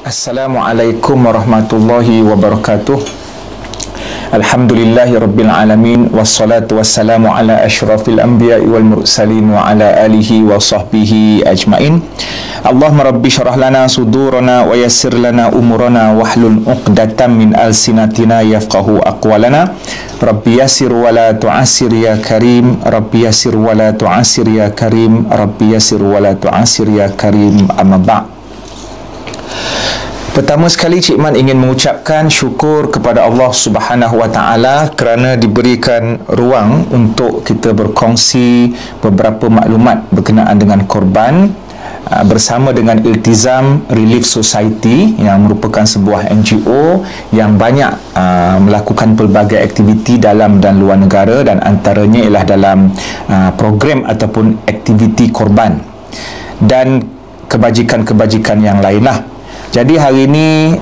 Assalamualaikum warahmatullahi wabarakatuh. Alhamdulillahi rabbil alamin, wassalatu wassalamu ala asyrafil anbiya'i wal mursalin wa ala alihi wa sahbihi ajmain. Allahumma rabbi syarah lana sudurana wa yassir lana umurana wahlul uqdatan min alsinatina yafqahu aqwalana. Rabbi yassir wa la tu'assir ya karim, Rabbi yassir wa la tu'assir ya karim, Rabbi yassir wa la tu'assir ya karim. Amma ba'. Pertama sekali, Cik Man ingin mengucapkan syukur kepada Allah Subhanahu Wa Taala kerana diberikan ruang untuk kita berkongsi beberapa maklumat berkenaan dengan korban bersama dengan Iltizam Relief Society yang merupakan sebuah NGO yang banyak melakukan pelbagai aktiviti dalam dan luar negara, dan antaranya ialah dalam program ataupun aktiviti korban dan kebajikan-kebajikan yang lainlah. Jadi hari ini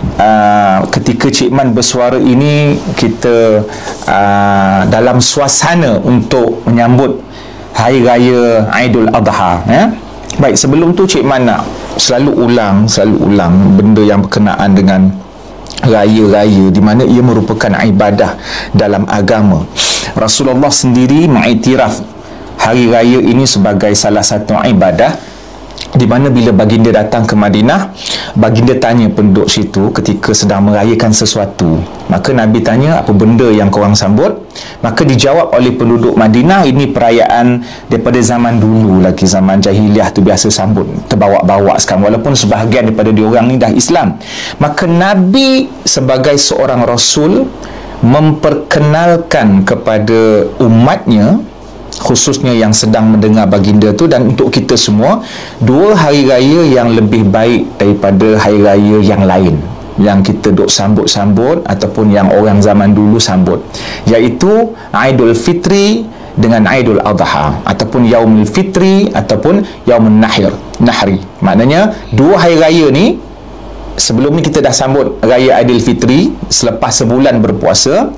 ketika Cik Man bersuara ini, kita dalam suasana untuk menyambut Hari Raya Aidul Adha, ya. Baik, sebelum tu Cik Man nak selalu ulang benda yang berkenaan dengan raya-raya di mana ia merupakan ibadah dalam agama. Rasulullah sendiri mengiktiraf Hari Raya ini sebagai salah satu ibadah, di mana bila baginda datang ke Madinah, baginda tanya penduduk situ ketika sedang merayakan sesuatu. Maka Nabi tanya, apa benda yang korang sambut? Maka dijawab oleh penduduk Madinah, ini perayaan daripada zaman dulu lagi, zaman jahiliah tu biasa sambut, terbawa-bawa sekarang, walaupun sebahagian daripada diorang ni dah Islam. Maka Nabi sebagai seorang Rasul memperkenalkan kepada umatnya, khususnya yang sedang mendengar baginda tu dan untuk kita semua, dua hari raya yang lebih baik daripada hari raya yang lain yang kita duk sambut-sambut ataupun yang orang zaman dulu sambut, iaitu Aidul Fitri dengan Aidul Adha, ataupun Yaumul Fitri ataupun Yaumun Nahri. Maknanya dua hari raya ni, sebelum ni kita dah sambut Raya Aidil Fitri selepas sebulan berpuasa,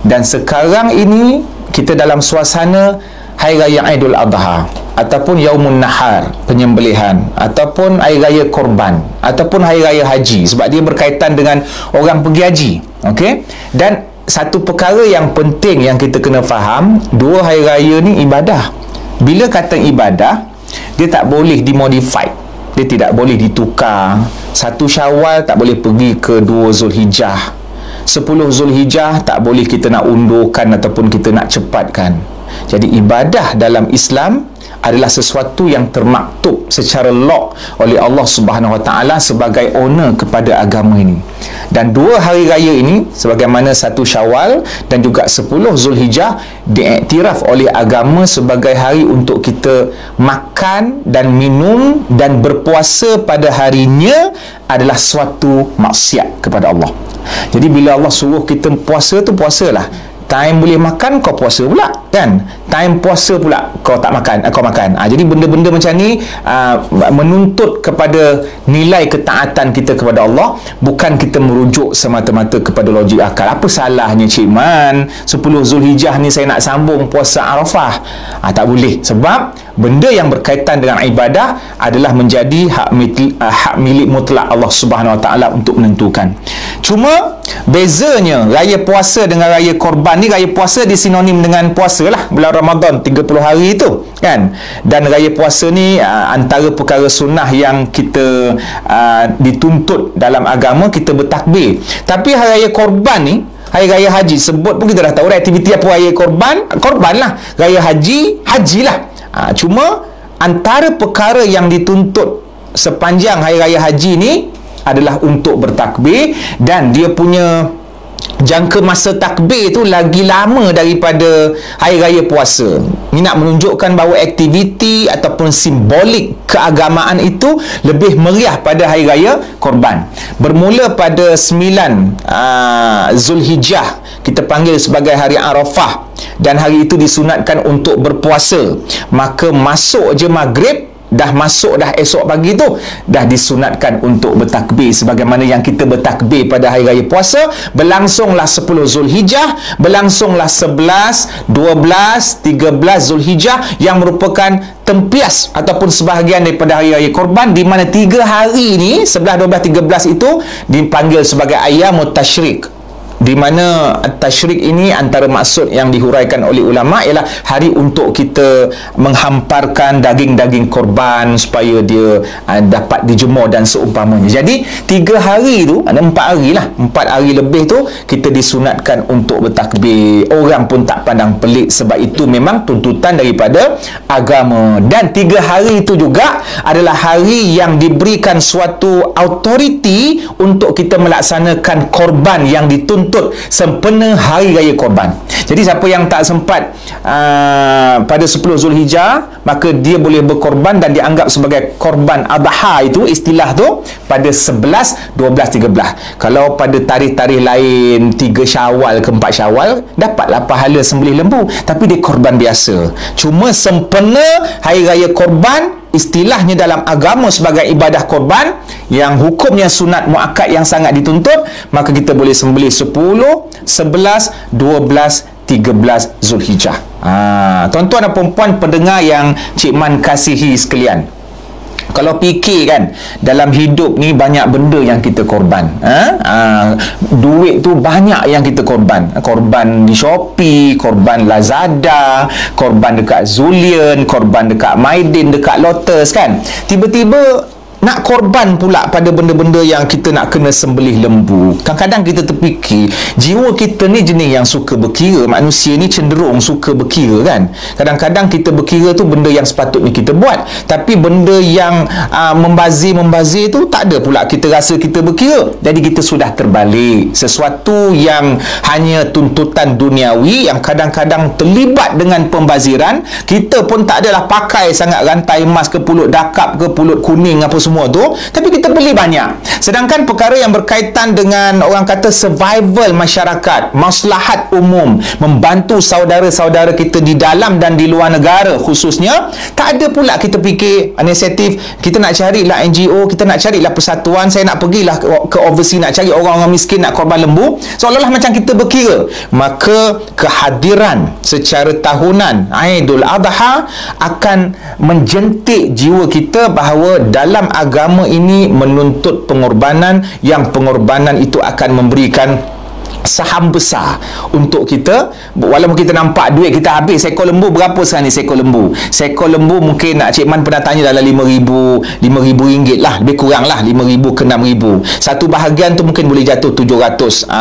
dan sekarang ini kita dalam suasana Hari Raya Aidul Adha ataupun Yaumun Nahar, penyembelihan, ataupun Hari Raya Korban, ataupun Hari Raya Haji, sebab dia berkaitan dengan orang pergi haji. Okey? Dan satu perkara yang penting yang kita kena faham, dua hari raya ni ibadah. Bila kata ibadah, dia tak boleh dimodified, dia tidak boleh ditukar. 1 Syawal tak boleh pergi ke 2 Zulhijjah, 10 Zulhijjah tak boleh kita nak undurkan ataupun kita nak cepatkan. Jadi ibadah dalam Islam adalah sesuatu yang termaktub secara law oleh Allah Subhanahu Wa Taala sebagai owner kepada agama ini. Dan dua hari raya ini, sebagaimana 1 Syawal dan juga 10 Zulhijjah, diiktiraf oleh agama sebagai hari untuk kita makan dan minum dan berpuasa pada harinya adalah suatu maksiat kepada Allah. Jadi bila Allah suruh kita puasa tu, puasalah. Time boleh makan, kau puasa pula, kan? Time puasa pula kau tak makan, kau makan. Jadi benda-benda macam ni menuntut kepada nilai ketaatan kita kepada Allah, bukan kita merujuk semata-mata kepada logik akal. Apa salahnya Cik Man 10 Zulhijjah ni saya nak sambung puasa Arafah? Tak boleh, sebab benda yang berkaitan dengan ibadah adalah menjadi hak milik mutlak Allah Subhanahu Wa Taala untuk menentukan. Cuma bezanya raya puasa dengan raya korban ni, raya puasa disinonim dengan puasa lah, bulan Ramadan 30 hari tu, kan? Dan raya puasa ni antara perkara sunnah yang kita dituntut dalam agama, kita bertakbir. Tapi hari raya korban ni, hari raya haji, sebut pun kita dah tahu aktiviti apa raya korban, korban lah. Raya haji, hajilah. Cuma antara perkara yang dituntut sepanjang hari raya haji ni adalah untuk bertakbir, dan dia punya jangka masa takbir tu lagi lama daripada hari raya puasa. Ini nak menunjukkan bahawa aktiviti ataupun simbolik keagamaan itu lebih meriah pada hari raya korban. Bermula pada 9 Zulhijjah, kita panggil sebagai hari Arafah, dan hari itu disunatkan untuk berpuasa. Maka masuk je maghrib, dah masuk dah esok pagi tu dah disunatkan untuk bertakbir sebagaimana yang kita bertakbir pada hari raya puasa. Berlangsunglah 10 Zulhijjah, berlangsunglah 11, 12, 13 Zulhijjah yang merupakan tempias ataupun sebahagian daripada hari raya korban, di mana 3 hari ni 11, 12, 13 itu dipanggil sebagai ayyamut tasyrik, di mana tasyrik ini antara maksud yang dihuraikan oleh ulama ialah hari untuk kita menghamparkan daging-daging korban supaya dia dapat dijemur dan seumpamanya. Jadi 3 hari tu, ada 4 hari lah, 4 hari lebih tu kita disunatkan untuk bertakbir. Orang pun tak pandang pelik sebab itu memang tuntutan daripada agama. Dan 3 hari itu juga adalah hari yang diberikan suatu autoriti untuk kita melaksanakan korban yang dituntut sempena hari raya korban. Jadi siapa yang tak sempat pada 10 Zulhijjah, maka dia boleh berkorban dan dianggap sebagai korban adha, itu istilah tu, pada 11, 12, 13. Kalau pada tarikh-tarikh lain 3 Syawal ke 4 Syawal, dapatlah pahala sembelih lembu, tapi dia korban biasa. Cuma sempena hari raya korban, istilahnya dalam agama sebagai ibadah korban yang hukumnya sunat muakkad yang sangat dituntut, maka kita boleh sembelih 10, 11, 12, 13 Zulhijjah. Tuan-tuan dan puan-puan pendengar yang Cik Man kasihi sekalian, kalau fikir kan, dalam hidup ni banyak benda yang kita korban. Duit tu banyak yang kita korban. Korban di Shopee, korban Lazada, korban dekat Zulian, korban dekat Maidin, dekat Lotus kan. Tiba-tiba nak korban pula pada benda-benda yang kita nak kena sembelih lembu. Kadang-kadang kita terfikir, jiwa kita ni jenis yang suka berkira. Manusia ni cenderung suka berkira kan. Kadang-kadang kita berkira tu benda yang sepatutnya kita buat, tapi benda yang membazir tu tak ada pula kita rasa kita berkira. Jadi kita sudah terbalik. Sesuatu yang hanya tuntutan duniawi yang kadang-kadang terlibat dengan pembaziran, kita pun tak adalah pakai sangat rantai emas ke pulut dakap ke pulut kuning apa semua tu, tapi kita beli banyak. Sedangkan perkara yang berkaitan dengan orang kata survival masyarakat, maslahat umum, membantu saudara-saudara kita di dalam dan di luar negara khususnya, tak ada pula kita fikir inisiatif, kita nak carilah NGO, kita nak carilah persatuan, saya nak pergilah ke overseas nak cari orang-orang miskin nak korban lembu, seolah-olah macam kita berkira. Maka kehadiran secara tahunan Aidul Adha akan menjentik jiwa kita bahawa dalam agama ini menuntut pengorbanan, yang pengorbanan itu akan memberikan saham besar untuk kita. Walaupun kita nampak duit kita habis, seekor lembu berapa sekarang ni seekor lembu? Seekor lembu mungkin Cik Man pernah tanya dalam RM5,000 lah, lebih kurang lah, RM5,000 ke RM6,000. Satu bahagian tu mungkin boleh jatuh RM700.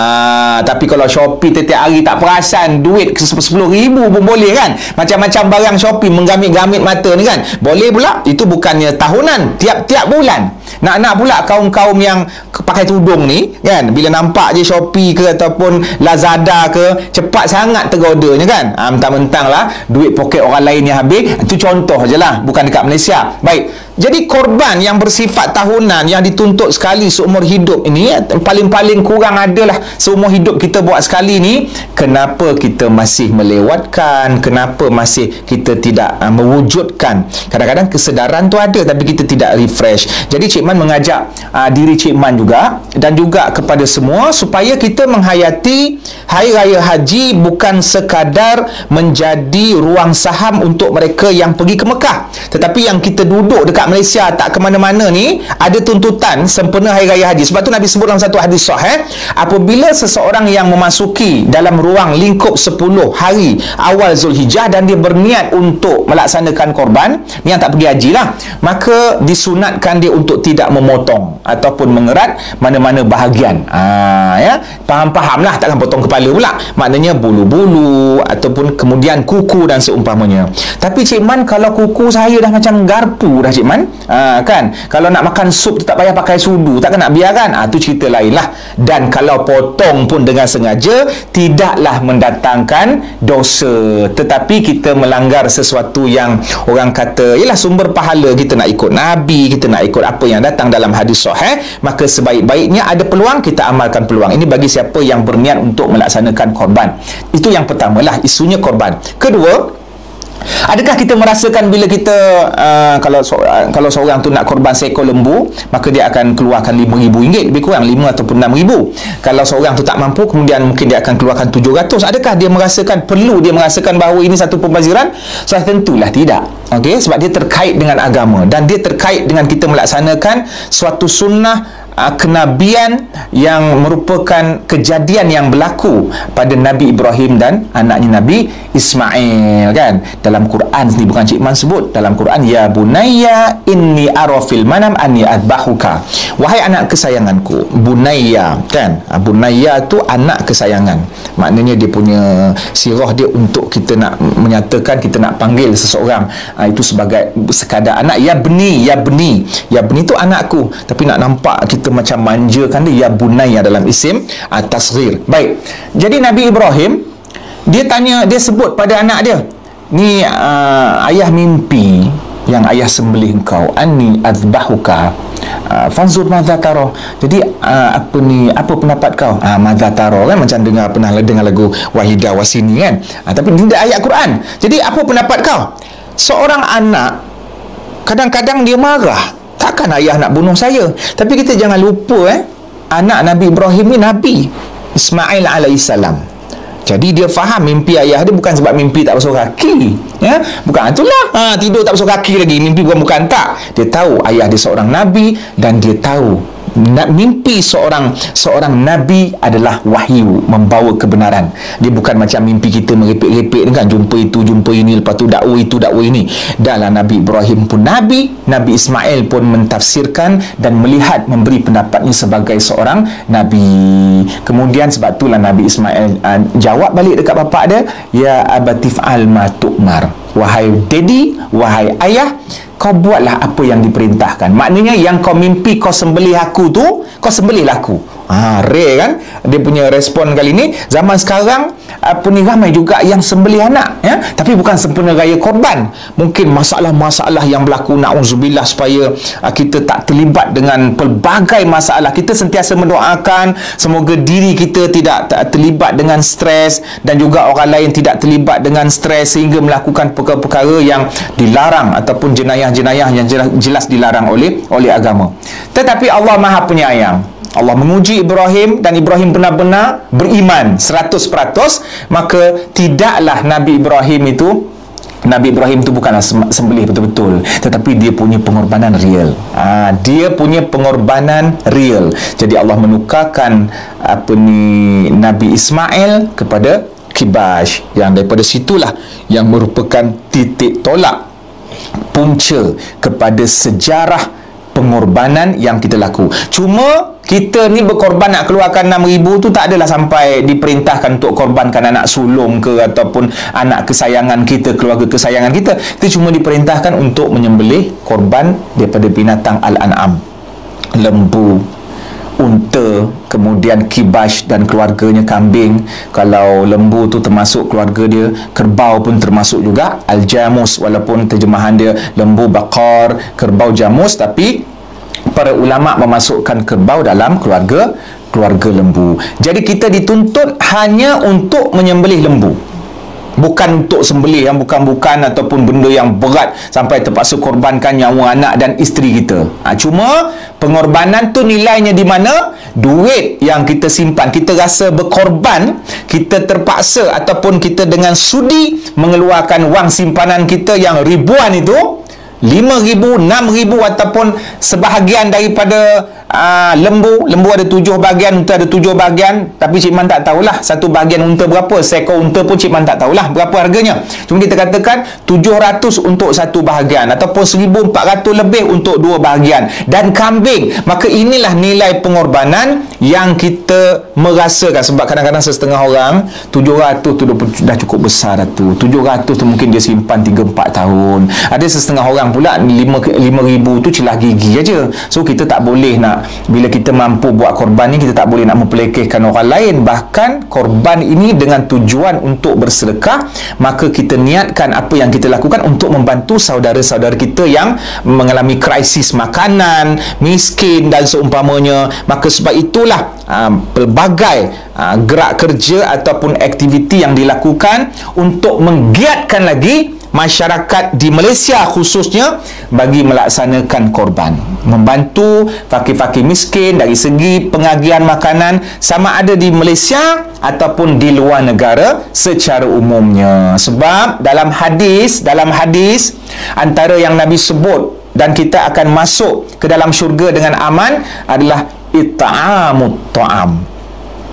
Tapi kalau Shopee tiap hari tak perasan, duit RM10,000 pun boleh kan. Macam-macam barang Shopee menggamit-gamit mata ni kan. Boleh pula. Itu bukannya tahunan, tiap-tiap bulan. Nak pula kaum-kaum yang pakai tudung ni kan, bila nampak je Shopee ke ataupun Lazada ke, cepat sangat tergodanya kan. Mentang-mentang lah duit poket orang lain yang habis. Itu contoh je lah, bukan dekat Malaysia. Baik, jadi korban yang bersifat tahunan yang dituntut sekali seumur hidup ini, paling-paling kurang adalah seumur hidup kita buat sekali ni, kenapa kita masih melewatkan? Kenapa masih kita tidak mewujudkan? Kadang-kadang kesedaran tu ada tapi kita tidak refresh. Jadi Cik Man mengajak diri Cik Man juga dan juga kepada semua supaya kita menghayati Hari Raya Haji bukan sekadar menjadi ruang saham untuk mereka yang pergi ke Mekah, tetapi yang kita duduk dekat Malaysia tak ke mana-mana ni, ada tuntutan sempena Hari Raya Haji. Sebab tu Nabi sebut dalam satu hadis sahih, apabila seseorang yang memasuki dalam ruang lingkup 10 hari awal Zulhijjah dan dia berniat untuk melaksanakan korban, ni yang tak pergi haji lah, maka disunatkan dia untuk tidak memotong ataupun mengerat mana-mana bahagian. Ya, faham-faham lah, takkan potong kepala pula, maknanya bulu-bulu ataupun kemudian kuku dan seumpamanya. Tapi Cik Man, kalau kuku saya dah macam garpu dah Cik Man, kan, kalau nak makan sup tu tak payah pakai sudu, takkan nak biarkan, tu cerita lain lah. Dan kalau potong pun dengan sengaja, tidaklah mendatangkan dosa, tetapi kita melanggar sesuatu yang orang kata ialah sumber pahala. Kita nak ikut Nabi, kita nak ikut apa yang datang dalam hadis sahih, maka sebaik-baiknya ada peluang, kita amalkan peluang ini bagi siapa yang berniat untuk melaksanakan korban. Itu yang pertama lah, isunya korban. Kedua, Adakah kita merasakan bila kita kalau seorang tu nak korban seekor lembu, maka dia akan keluarkan RM5,000, lebih kurang 5 ataupun 6,000. Kalau seorang tu tak mampu, kemudian mungkin dia akan keluarkan 700. Adakah dia perlu dia merasakan bahawa ini satu pembaziran? Tentulah tidak. Okey, sebab dia terkait dengan agama dan dia terkait dengan kita melaksanakan suatu sunnah kenabian yang merupakan kejadian yang berlaku pada Nabi Ibrahim dan anaknya Nabi Ismail, kan? Dalam Quran ni, bukan Cik Man sebut, dalam Quran, ya bunayya inni ara fil manam anni adbahuka, wahai anak kesayanganku. Bunayya, kan? Bunayya tu anak kesayangan, maknanya dia punya sirah dia untuk kita nak menyatakan, kita nak panggil seseorang itu sebagai sekadar anak. Ya bni, ya bni, ya bni tu anakku, tapi nak nampak kita macam manjakan dia, ya bunayya dalam isim tasghir. Baik, jadi Nabi Ibrahim dia sebut pada anak dia ni, ayah mimpi yang ayah sembelih engkau, anni azbahuka fanzur madza tara. Jadi apa pendapat kau? Madza tara, kan macam pernah dengar lagu Wahidah Wasini, kan? Tapi ini ayat Quran. Jadi apa pendapat kau? Seorang anak kadang-kadang dia marah, takkan ayah nak bunuh saya. Tapi kita jangan lupa, anak Nabi Ibrahim ni Nabi Ismail alaihissalam. Jadi dia faham mimpi ayah dia bukan sebab mimpi tak basuh kaki, ya? Bukan itulah, tidur tak basuh kaki lagi, mimpi bukan tak. Dia tahu ayah dia seorang Nabi dan dia tahu mimpi seorang Nabi adalah wahyu, membawa kebenaran. Dia bukan macam mimpi kita merepek-repek, kan? Jumpa itu, jumpa ini, lepas tu dakwa itu, dakwa ini. Dalam Nabi Ibrahim pun Nabi, Nabi Ismail pun mentafsirkan dan melihat, memberi pendapatnya sebagai seorang Nabi. Kemudian sebab itulah Nabi Ismail jawab balik dekat bapak dia, ya abatif al ma tu'mar, wahai daddy, wahai ayah, kau buatlah apa yang diperintahkan. Maknanya yang kau mimpi kau sembelih aku tu, kau sembelihlah aku. Rare, kan? Dia punya respon kali ni. Zaman sekarang ramai juga yang sembelih anak, ya? Tapi bukan sempena raya korban. Mungkin masalah-masalah yang berlaku, na'udzubillah, supaya kita tak terlibat dengan pelbagai masalah. Kita sentiasa mendoakan semoga diri kita tidak terlibat dengan stres, dan juga orang lain tidak terlibat dengan stres sehingga melakukan perkara-perkara yang dilarang ataupun jenayah-jenayah yang jelas dilarang oleh agama. Tetapi Allah Maha Penyayang. Allah menguji Ibrahim dan Ibrahim benar-benar beriman 100%. Maka tidaklah Nabi Ibrahim itu bukanlah sembelih betul-betul, tetapi dia punya pengorbanan real. Dia punya pengorbanan real. Jadi Allah menukarkan Nabi Ismail kepada Kibash, yang daripada situlah yang merupakan titik tolak, punca kepada sejarah pengorbanan yang kita laku. Cuma kita ni berkorban nak keluarkan 6,000 tu tak adalah sampai diperintahkan untuk korbankan anak sulung ke ataupun anak kesayangan kita, keluarga kesayangan kita. Kita cuma diperintahkan untuk menyembelih korban daripada binatang al-an'am, lembu, unta, kemudian kibash dan keluarganya, kambing. Kalau lembu tu termasuk keluarga dia, kerbau pun termasuk juga, al-jamus, walaupun terjemahan dia lembu bakar, kerbau jamus, tapi para ulama memasukkan kerbau dalam keluarga lembu. Jadi kita dituntut hanya untuk menyembelih lembu, bukan untuk sembelih yang bukan-bukan ataupun benda yang berat sampai terpaksa korbankan nyawa anak dan isteri kita. Cuma pengorbanan tu nilainya di mana? Duit yang kita simpan. Kita rasa berkorban, kita terpaksa ataupun kita dengan sudi mengeluarkan wang simpanan kita yang ribuan itu, 5,000, 6,000 ataupun sebahagian daripada lembu ada 7 bahagian, unta ada 7 bahagian. Tapi Cik Man tak tahulah satu bahagian unta berapa, seekor unta pun Cik Man tak tahulah berapa harganya. Cuma kita katakan 700 untuk satu bahagian ataupun 1,400 lebih untuk 2 bahagian. Dan kambing, maka inilah nilai pengorbanan yang kita merasakan. Sebab kadang-kadang setengah orang 700 tu dah cukup besar dah tu. 700 tu mungkin dia simpan 3-4 tahun. Ada setengah orang pula 5,000 tu celah gigi aja. So kita tak boleh nak, bila kita mampu buat korban ni, kita tak boleh nak mempelekehkan orang lain. Bahkan korban ini dengan tujuan untuk bersedekah, maka kita niatkan apa yang kita lakukan untuk membantu saudara-saudara kita yang mengalami krisis makanan, miskin dan seumpamanya. Maka sebab itulah pelbagai gerak kerja ataupun aktiviti yang dilakukan untuk menggiatkan lagi masyarakat di Malaysia khususnya bagi melaksanakan korban, membantu fakir-fakir miskin dari segi pengagihan makanan, sama ada di Malaysia ataupun di luar negara secara umumnya. Sebab dalam hadis antara yang Nabi sebut dan kita akan masuk ke dalam syurga dengan aman adalah it'amut ta'am.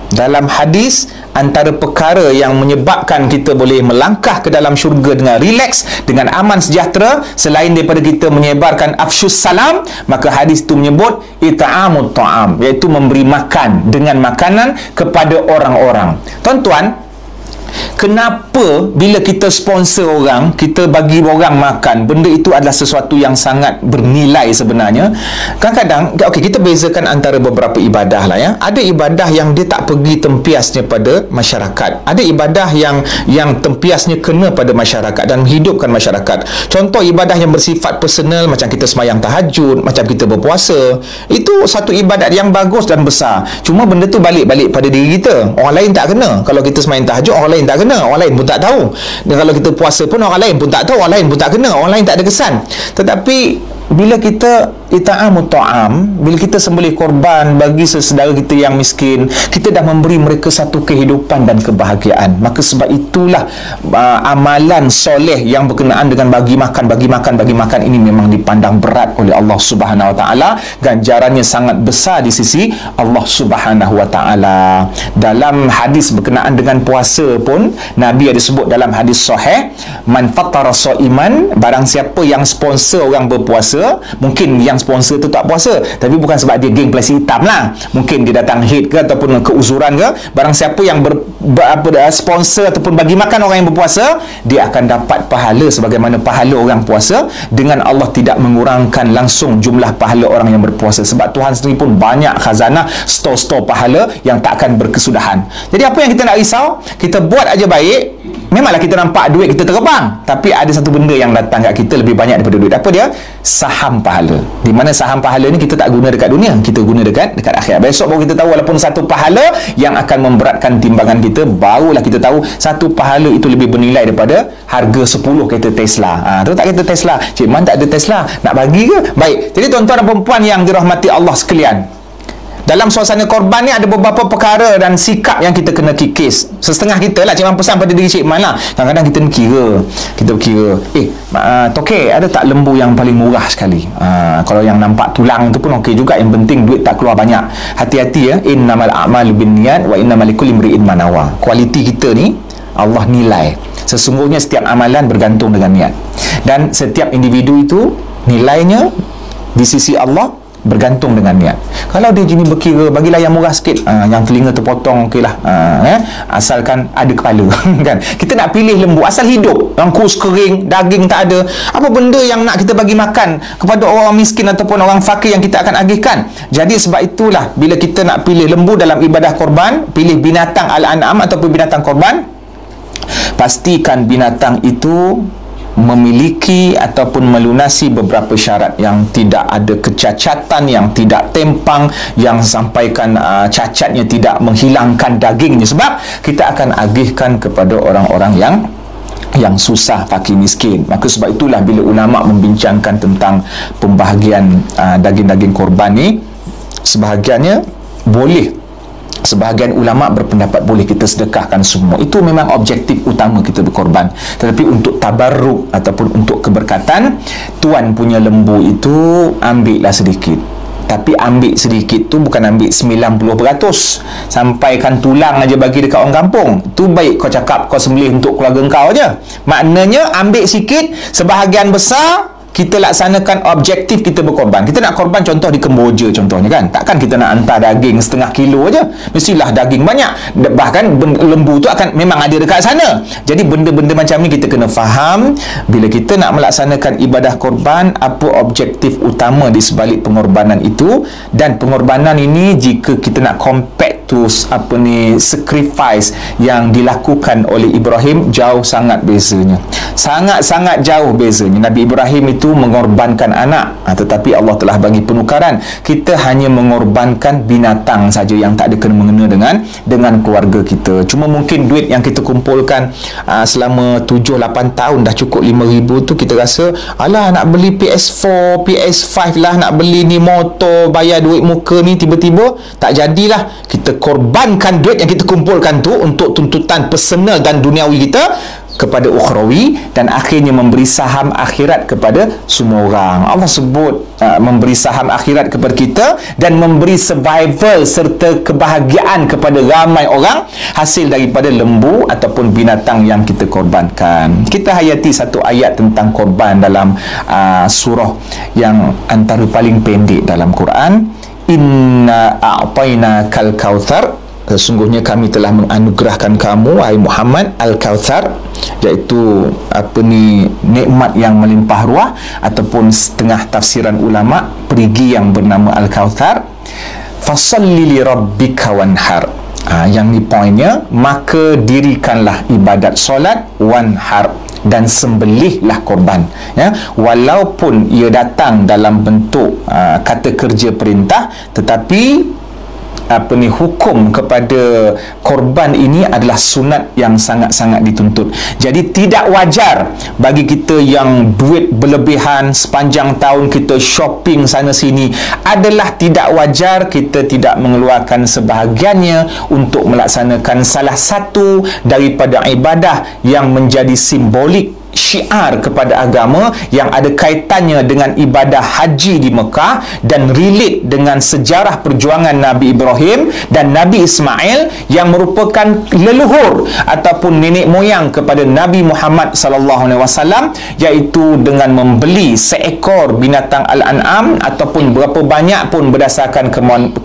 Dalam hadis, antara perkara yang menyebabkan kita boleh melangkah ke dalam syurga dengan rileks, dengan aman sejahtera, selain daripada kita menyebarkan afsyus salam, maka hadis itu menyebut it'amut ta'am, iaitu memberi makan dengan makanan kepada orang-orang. Tuan-tuan, kenapa bila kita sponsor orang, kita bagi orang makan, benda itu adalah sesuatu yang sangat bernilai sebenarnya. Kadang-kadang, okey, kita bezakan antara beberapa ibadah lah ya. Ada ibadah yang dia tak pergi tempiasnya pada masyarakat. Ada ibadah yang tempiasnya kena pada masyarakat dan menghidupkan masyarakat. Contoh ibadah yang bersifat personal, macam kita semayang tahajud, macam kita berpuasa. Itu satu ibadat yang bagus dan besar. Cuma benda tu balik-balik pada diri kita. Orang lain tak kena. Kalau kita semayang tahajud, orang lain tak kena, orang lain pun tak tahu. Dan kalau kita puasa pun orang lain pun tak tahu, orang lain pun tak kena, orang lain tak ada kesan. Tetapi bila kita it'amut ta'am, bila kita sembelih korban bagi saudara kita yang miskin, kita dah memberi mereka satu kehidupan dan kebahagiaan. Maka sebab itulah amalan soleh yang berkenaan dengan bagi makan ini memang dipandang berat oleh Allah Subhanahu Wa Taala. Ganjarannya sangat besar di sisi Allah Subhanahu Wa Taala. Dalam hadis berkenaan dengan puasa pun, Nabi ada sebut dalam hadis sahih, man fattara shaiman, barang siapa yang sponsor orang berpuasa, mungkin yang sponsor tu tak puasa, tapi bukan sebab dia geng plastik hitam lah, mungkin dia datang haid ke ataupun keuzuran ke. Barang siapa yang sponsor ataupun bagi makan orang yang berpuasa, dia akan dapat pahala sebagaimana pahala orang puasa, dengan Allah tidak mengurangkan langsung jumlah pahala orang yang berpuasa. Sebab Tuhan sendiri pun banyak khazanah, stor-stor pahala yang tak akan berkesudahan. Jadi apa yang kita nak risau, kita buat aja baik. Memanglah kita nampak duit kita terbang, tapi ada satu benda yang datang kat kita lebih banyak daripada duit. Apa dia? Saham pahala. Di mana saham pahala ni kita tak guna dekat dunia, kita guna dekat akhirat. Besok baru kita tahu, walaupun satu pahala yang akan memberatkan timbangan kita, barulah kita tahu satu pahala itu lebih bernilai daripada harga 10 kereta Tesla. Tahu tak kereta Tesla? Cik Man tak ada Tesla, nak bagi ke? Baik. Jadi tuan-tuan dan perempuan yang dirahmati Allah sekalian, dalam suasana korban ni ada beberapa perkara dan sikap yang kita kena kikis. Setengah kita lah, Cik Man pesan pada diri Cik Man lah. Kadang-kadang kita berkira, Tokek, ada tak lembu yang paling murah sekali? Kalau yang nampak tulang tu pun okey juga, yang penting duit tak keluar banyak. Hati-hati ya, innamal a'malu binniyat wa innamal likulli imri'in ma nawa. Kualiti kita ni Allah nilai. Sesungguhnya setiap amalan bergantung dengan niat. Dan setiap individu itu nilainya di sisi Allah bergantung dengan niat. Kalau dia jenis berkira, bagilah yang murah sikit, yang telinga terpotong, okeylah, asalkan ada kepala. Kan? Kita nak pilih lembu asal hidup, yang kus kering, daging tak ada. Apa benda yang nak kita bagi makan kepada orang miskin ataupun orang fakir yang kita akan agihkan? Jadi sebab itulah, bila kita nak pilih lembu dalam ibadah korban, pilih binatang al-an'am ataupun binatang korban, pastikan binatang itu memiliki ataupun melunasi beberapa syarat, yang tidak ada kecacatan, yang tidak tempang, yang sampaikan cacatnya tidak menghilangkan dagingnya. Sebab kita akan agihkan kepada orang-orang yang susah, fakir miskin. Maka sebab itulah bila ulama membincangkan tentang pembahagian daging-daging korban ni, sebahagian ulama berpendapat boleh kita sedekahkan semua. Itu memang objektif utama kita berkorban. Tetapi untuk tabarruk ataupun untuk keberkatan, tuan punya lembu itu ambillah sedikit. Tapi ambil sedikit tu bukan ambil 90%. Sampaikan tulang aja bagi dekat orang kampung. Tu baik kau cakap kau sembelih untuk keluarga kau aja. Maknanya ambil sikit, sebahagian besar kita laksanakan objektif kita berkorban. Kita nak korban contoh di Kemboja contohnya kan. Takkan kita nak hantar daging 0,5 kilo aja. Mestilah daging banyak. Bahkan lembu tu akan memang ada dekat sana. Jadi benda-benda macam ni kita kena faham. Bila kita nak melaksanakan ibadah korban, apa objektif utama di sebalik pengorbanan itu. Dan pengorbanan ini jika kita nak compare satu sacrifice yang dilakukan oleh Ibrahim jauh sangat bezanya. Sangat-sangat jauh bezanya. Nabi Ibrahim itu mengorbankan anak, tetapi Allah telah bagi penukaran. Kita hanya mengorbankan binatang saja yang tak ada kena-mengena dengan keluarga kita. Cuma mungkin duit yang kita kumpulkan selama 7-8 tahun dah cukup 5,000 tu, kita rasa alah nak beli PS4, PS5 lah, nak beli ni motor, bayar duit muka ni, tiba-tiba tak jadilah. Kita korbankan duit yang kita kumpulkan tu untuk tuntutan personal dan duniawi kita kepada ukhrawi, dan akhirnya memberi saham akhirat kepada semua orang. Allah sebut memberi saham akhirat kepada kita dan memberi survival serta kebahagiaan kepada ramai orang hasil daripada lembu ataupun binatang yang kita korbankan. Kita hayati satu ayat tentang korban dalam surah yang antara paling pendek dalam Quran. Inna a'tainakal kautsar, sesungguhnya kami telah menganugerahkan kamu wahai Muhammad Al-Kautsar, iaitu nikmat yang melimpah ruah, ataupun setengah tafsiran ulama perigi yang bernama Al-Kautsar. Fasalli li rabbika wanhar. Yang ni poinnya, maka dirikanlah ibadat solat, wanhar, dan sembelihlah korban, ya. Walaupun ia datang dalam bentuk kata kerja perintah, tetapi hukum kepada korban ini adalah sunat yang sangat-sangat dituntut. Jadi tidak wajar bagi kita yang duit berlebihan, sepanjang tahun kita shopping sana sini, adalah tidak wajar kita tidak mengeluarkan sebahagiannya untuk melaksanakan salah satu daripada ibadah yang menjadi simbolik syiar kepada agama, yang ada kaitannya dengan ibadah haji di Mekah dan relate dengan sejarah perjuangan Nabi Ibrahim dan Nabi Ismail yang merupakan leluhur ataupun nenek moyang kepada Nabi Muhammad sallallahu alaihi wasallam, iaitu dengan membeli seekor binatang al-an'am ataupun berapa banyak pun berdasarkan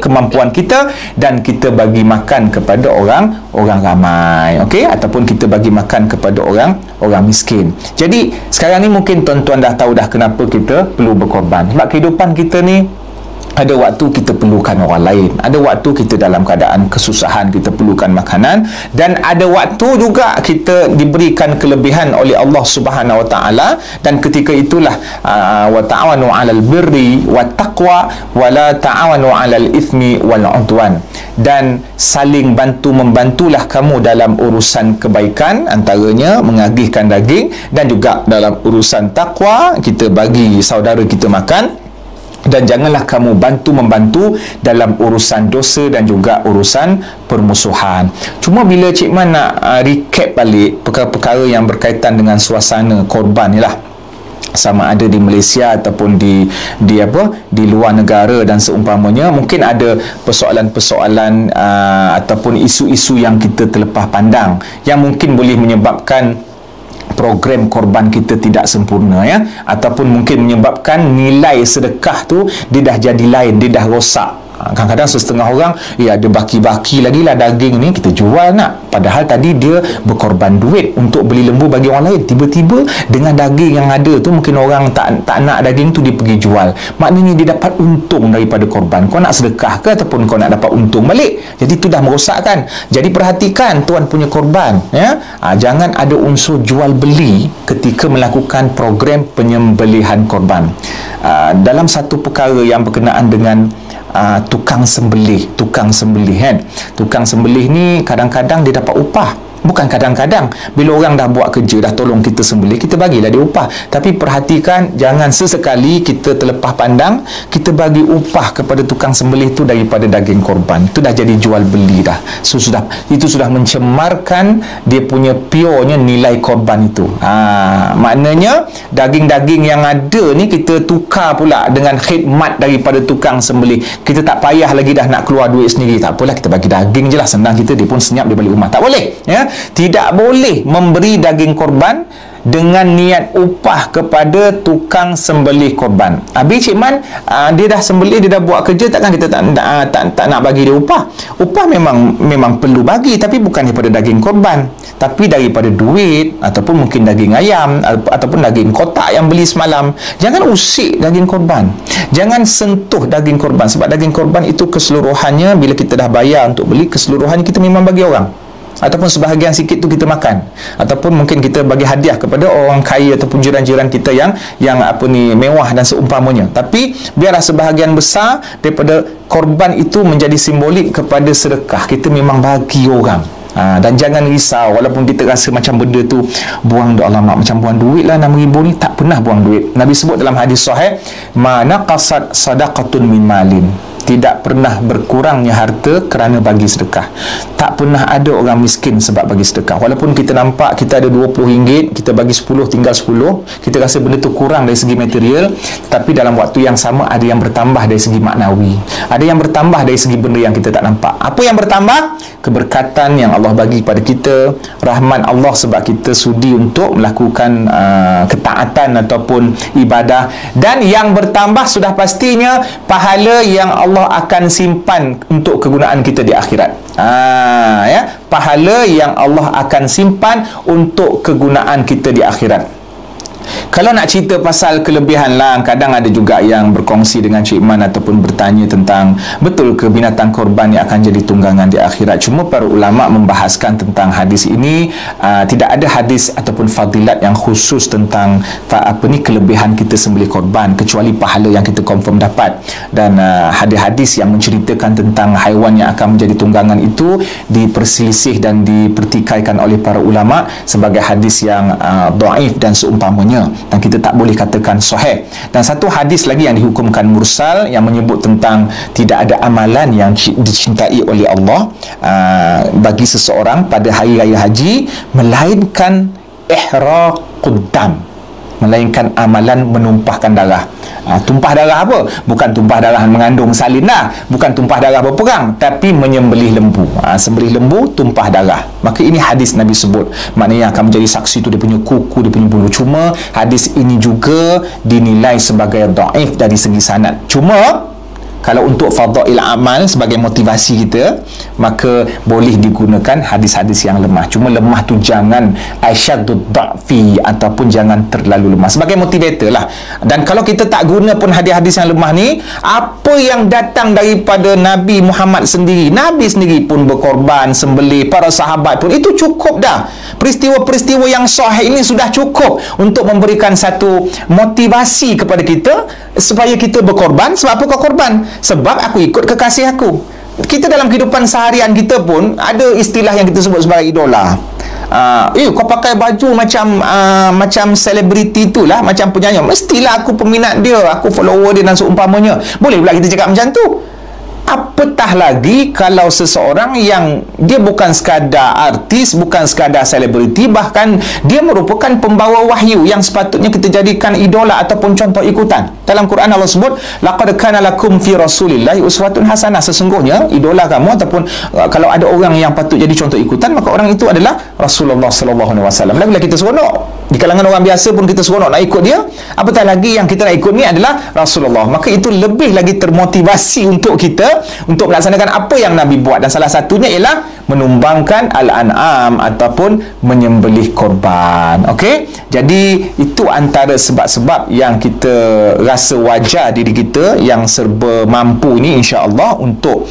kemampuan kita, dan kita bagi makan kepada orang ramai, okey, ataupun kita bagi makan kepada orang miskin. Jadi sekarang ni mungkin tuan-tuan dah tahu dah kenapa kita perlu berkorban. Sebab kehidupan kita ni ada waktu kita perlukan orang lain, ada waktu kita dalam keadaan kesusahan kita perlukan makanan, dan ada waktu juga kita diberikan kelebihan oleh Allah Subhanahu Wa Taala, dan ketika itulah wa ta'awanu 'alal birri wat taqwa wa la ta'awanu 'alal itsmi wal 'udwan, dan saling membantulah kamu dalam urusan kebaikan, antaranya mengagihkan daging, dan juga dalam urusan takwa kita bagi saudara kita makan, dan janganlah kamu membantu dalam urusan dosa dan juga urusan permusuhan. Cuma bila Cik Man nak recap balik perkara-perkara yang berkaitan dengan suasana korban ni lah, sama ada di Malaysia ataupun di luar negara dan seumpamanya, mungkin ada persoalan-persoalan ataupun isu-isu yang kita terlepas pandang yang mungkin boleh menyebabkan program korban kita tidak sempurna, ya, ataupun mungkin menyebabkan nilai sedekah tu dia dah jadi lain, dia dah rosak. Kadang-kadang setengah orang ada baki-baki lagi lah daging ni, kita jual nak, padahal tadi dia berkorban duit untuk beli lembu bagi orang lain. Tiba-tiba dengan daging yang ada tu, mungkin orang tak nak daging tu, dia pergi jual. Maknanya dia dapat untung daripada korban. Kau nak sedekah ke ataupun kau nak dapat untung balik? Jadi tu dah merosakkan. Jadi perhatikan tuan punya korban, ya. Jangan ada unsur jual beli ketika melakukan program penyembelihan korban. Dalam satu perkara yang berkenaan dengan tukang sembelih kan. Tukang sembelih ni kadang-kadang dia dapat upah. Bukan kadang-kadang, bila orang dah buat kerja, dah tolong kita sembelih, kita bagilah dia upah. Tapi perhatikan, jangan sesekali kita terlepas pandang, kita bagi upah kepada tukang sembelih tu daripada daging korban. Itu dah jadi jual beli dah. Itu sudah mencemarkan dia punya purenya nilai korban itu. Maknanya daging-daging yang ada ni kita tukar pula dengan khidmat daripada tukang sembelih. Kita tak payah lagi dah nak keluar duit sendiri. Tak apalah, kita bagi daging je lah, senang kita, dia pun senyap dia balik rumah. Tak boleh, ya. tidak boleh memberi daging korban dengan niat upah kepada tukang sembelih korban. Habis Cik Man, dia dah sembelih, dia dah buat kerja, takkan kita tak nak bagi dia upah. Upah memang perlu bagi, tapi bukan daripada daging korban, tapi daripada duit, ataupun mungkin daging ayam, ataupun daging kotak yang beli semalam. Jangan usik daging korban, jangan sentuh daging korban, sebab daging korban itu keseluruhannya, bila kita dah bayar untuk beli, keseluruhannya kita memang bagi orang, ataupun sebahagian sikit tu kita makan, ataupun mungkin kita bagi hadiah kepada orang kaya ataupun jiran-jiran kita yang mewah dan seumpamanya. Tapi biarlah sebahagian besar daripada korban itu menjadi simbolik kepada sedekah, kita memang bagi orang. Dan jangan risau walaupun kita rasa macam benda tu buang duit, alamak macam buang duit lah, 6,000 ni, tak pernah buang duit. Nabi sebut dalam hadis sahih, ma naqasat sadaqatun min malin, tidak pernah berkurangnya harta kerana bagi sedekah. Tak pernah ada orang miskin sebab bagi sedekah. Walaupun kita nampak kita ada RM20, kita bagi 10, tinggal 10, kita rasa benda tu kurang dari segi material, tapi dalam waktu yang sama ada yang bertambah dari segi maknawi, ada yang bertambah dari segi benda yang kita tak nampak. Apa yang bertambah? Keberkatan yang Allah bagi pada kita, rahmat Allah sebab kita sudi untuk melakukan ketaatan ataupun ibadah. Dan yang bertambah sudah pastinya pahala yang Allah akan simpan untuk kegunaan kita di akhirat. Pahala yang Allah akan simpan untuk kegunaan kita di akhirat. Kalau nak cerita pasal kelebihan lah, kadang ada juga yang berkongsi dengan Cik Man ataupun bertanya tentang betul ke binatang korban yang akan jadi tunggangan di akhirat. Cuma para ulama membahaskan tentang hadis ini, tidak ada hadis ataupun fadilat yang khusus tentang kelebihan kita sembelih korban, kecuali pahala yang kita confirm dapat. Dan hadis-hadis yang menceritakan tentang haiwan yang akan menjadi tunggangan itu diperselisih dan dipertikaikan oleh para ulama sebagai hadis yang dhaif dan seumpamanya, dan kita tak boleh katakan sahih. Dan satu hadis lagi yang dihukumkan mursal, yang menyebut tentang tidak ada amalan yang dicintai oleh Allah bagi seseorang pada hari raya haji melainkan ihraqud dam, melainkan amalan menumpahkan darah. Tumpah darah apa? Bukan tumpah darah mengandung salin dah, bukan tumpah darah berperang, tapi menyembelih lembu. Sembelih lembu, tumpah darah. Maka ini hadis Nabi sebut, maknanya akan menjadi saksi tu dia punya kuku, dia punya bulu. Cuma hadis ini juga dinilai sebagai dhaif dari segi sanad. Cuma kalau untuk fadail amal sebagai motivasi kita, maka boleh digunakan hadis-hadis yang lemah. Cuma lemah tu jangan asyadud dha'fi, ataupun jangan terlalu lemah, sebagai motivator lah. Dan kalau kita tak guna pun hadis-hadis yang lemah ni, apa yang datang daripada Nabi Muhammad sendiri, Nabi sendiri pun berkorban, sembelih, para sahabat pun, itu cukup dah. Peristiwa-peristiwa yang sahih ini sudah cukup untuk memberikan satu motivasi kepada kita supaya kita berkorban. Sebab apa kau korban? Sebab aku ikut kekasih aku. Kita dalam kehidupan seharian kita pun ada istilah yang kita sebut sebagai idola. Kau pakai baju macam selebriti itulah, macam penyanyi, mestilah aku peminat dia, aku follower dia dan seumpamanya. Boleh pula kita cakap macam tu. Apatah lagi kalau seseorang yang dia bukan sekadar artis, bukan sekadar selebriti, bahkan dia merupakan pembawa wahyu yang sepatutnya kita jadikan idola ataupun contoh ikutan. Dalam Quran Allah sebut, laqad kana lakum fi rasulillahi uswatun hasanah. Sesungguhnya idola kamu ataupun kalau ada orang yang patut jadi contoh ikutan, maka orang itu adalah Rasulullah sallallahu alaihi wasallam. Bila kita seronok di kalangan orang biasa pun kita seronok nak ikut dia, apatah lagi yang kita nak ikut ni adalah Rasulullah. Maka itu lebih lagi termotivasi untuk kita untuk melaksanakan apa yang Nabi buat, dan salah satunya ialah menumbangkan al-an'am ataupun menyembelih korban. Okey, jadi itu antara sebab-sebab yang kita rasa wajar diri kita yang serba mampu ni, insya-Allah, untuk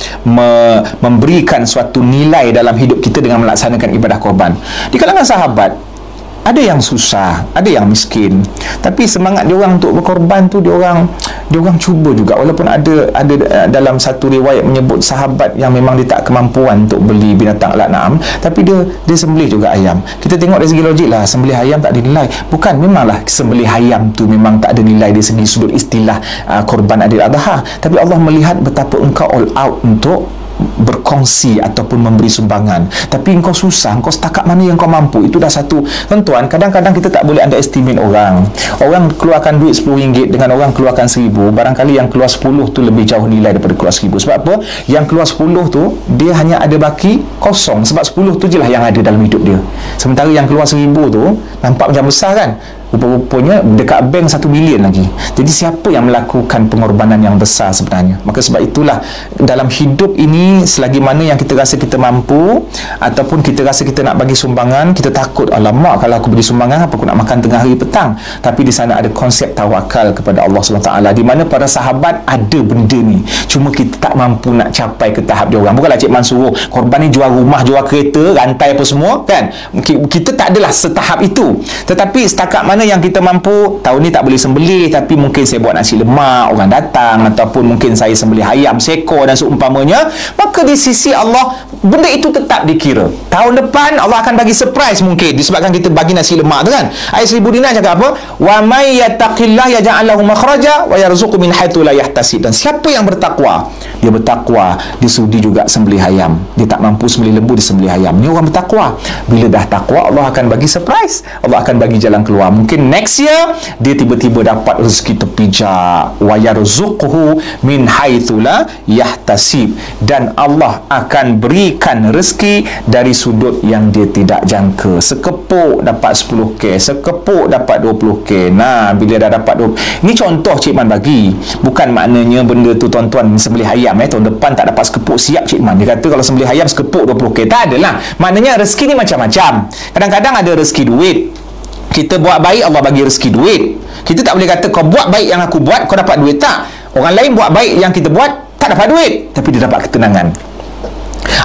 memberikan suatu nilai dalam hidup kita dengan melaksanakan ibadah korban. Di kalangan sahabat ada yang susah, ada yang miskin, tapi semangat dia orang untuk berkorban tu dia orang cuba juga. Walaupun ada dalam satu riwayat menyebut sahabat yang memang dia tak kemampuan untuk beli binatang al-an'am, tapi dia sembelih juga ayam. Kita tengok dari segi logik lah, sembelih ayam tak ada nilai. Bukan, memanglah sembelih ayam tu memang tak ada nilai dari segi sudut istilah korban Adil Adha, tapi Allah melihat betapa engkau all out untuk berkongsi ataupun memberi sumbangan, tapi engkau susah, engkau setakat mana yang kau mampu, itu dah satu. Tuan-tuan, kadang-kadang kita tak boleh underestimate orang. Orang keluarkan duit RM10 dengan orang keluarkan RM1,000, barangkali yang keluar 10 tu lebih jauh nilai daripada keluar RM1,000. Sebab apa? Yang keluar 10 tu dia hanya ada baki kosong, sebab 10 tu je lah yang ada dalam hidup dia. Sementara yang keluar RM1,000 tu nampak macam besar kan, rupa-rupanya dekat bank 1 bilion lagi. Jadi siapa yang melakukan pengorbanan yang besar sebenarnya? Maka sebab itulah dalam hidup ini, selagi mana yang kita rasa kita mampu ataupun kita rasa kita nak bagi sumbangan, kita takut, alamak kalau aku bagi sumbangan apa aku nak makan tengah hari petang. Tapi di sana ada konsep tawakal kepada Allah SWT, di mana para sahabat ada benda ni, cuma kita tak mampu nak capai ke tahap dia orang. Bukanlah Cik Man suruh korban ni jual rumah, jual kereta, rantai apa semua kan, kita tak adalah setahap itu. Tetapi setakat mana yang kita mampu, tahun ni tak boleh sembelih tapi mungkin saya buat nasi lemak, orang datang, ataupun mungkin saya sembelih ayam seekor dan seumpamanya, maka di sisi Allah benda itu tetap dikira. Tahun depan Allah akan bagi surprise mungkin disebabkan kita bagi nasi lemak tu kan. Ayat 1000 dinar cakap apa? Wa may yattaqillah yaj'al lahu makhraja wa yarzuqhu min haitsu la yahtasib. Dan siapa yang bertakwa, dia bertakwa, dia sudi juga sembelih ayam. Dia tak mampu sembelih lembu, dia sembelih ayam. Ni orang bertakwa. Bila dah takwa, Allah akan bagi surprise, Allah akan bagi jalan keluar. Mungkin next year dia tiba-tiba dapat rezeki terpijak, wa yarzuqhu min haitsu la yahtasib, dan Allah akan berikan rezeki dari sudut yang dia tidak jangka. Sekepuk dapat 10k, sekepuk dapat 20k. Nah, bila dah dapat 20, ini contoh Cik Man bagi, bukan maknanya benda tu tuan-tuan sembelih ayam tahun depan tak dapat sekepuk, siap Cik Man. Dia kata kalau sembelih ayam sekepuk 20k, tak adalah. Maknanya rezeki ni macam-macam. Kadang-kadang ada rezeki duit, kita buat baik Allah bagi rezeki duit. Kita tak boleh kata kau buat baik yang aku buat kau dapat duit, tak. Orang lain buat baik yang kita buat tak dapat duit, tapi dia dapat ketenangan.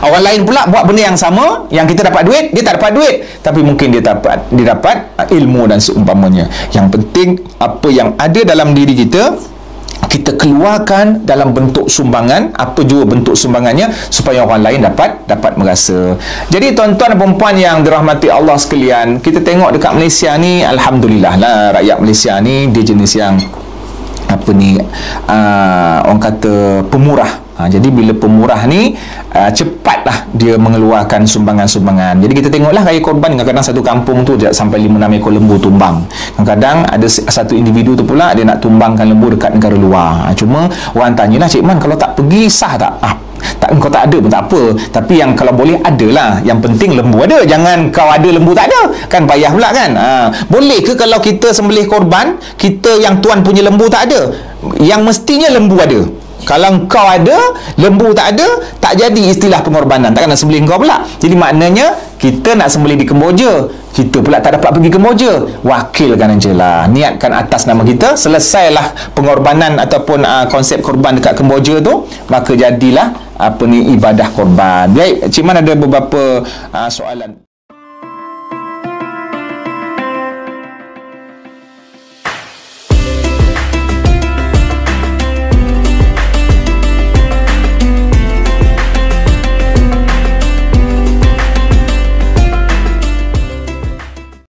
Orang lain pula buat benda yang sama, yang kita dapat duit, dia tak dapat duit, tapi mungkin dia dapat ilmu dan seumpamanya. Yang penting apa yang ada dalam diri kita, kita keluarkan dalam bentuk sumbangan, apa jua bentuk sumbangannya, supaya orang lain dapat merasa. Jadi tuan-tuan dan perempuan yang dirahmati Allah sekalian, kita tengok dekat Malaysia ni, alhamdulillah lah, rakyat Malaysia ni dia jenis yang orang kata pemurah. Jadi bila pemurah ni cepatlah dia mengeluarkan sumbangan-sumbangan. Jadi kita tengoklah raya korban, kadang-kadang satu kampung tu sampai 5-6 ekor lembu tumbang. Kadang-kadang ada satu individu tu pula dia nak tumbangkan lembu dekat negara luar. Cuma orang tanyalah, Cik Man kalau tak pergi sah tak? Tak, kau tak ada pun tak apa, tapi yang kalau boleh adalah, yang penting lembu ada, jangan kau ada lembu tak ada, kan payah pula kan. Boleh ke kalau kita sembelih korban, kita yang tuan punya lembu tak ada, yang mestinya lembu ada? Kalau kau ada, lembu tak ada, tak jadi istilah pengorbanan. Takkan nak sembelih kau pula. Jadi maknanya kita nak sembelih di Kemboja, kita pula tak dapat pergi Kemboja, wakilkan je lah, niatkan atas nama kita, selesailah pengorbanan ataupun konsep korban dekat Kemboja tu, maka jadilah ibadah korban. Baik, Cik Man ada beberapa soalan.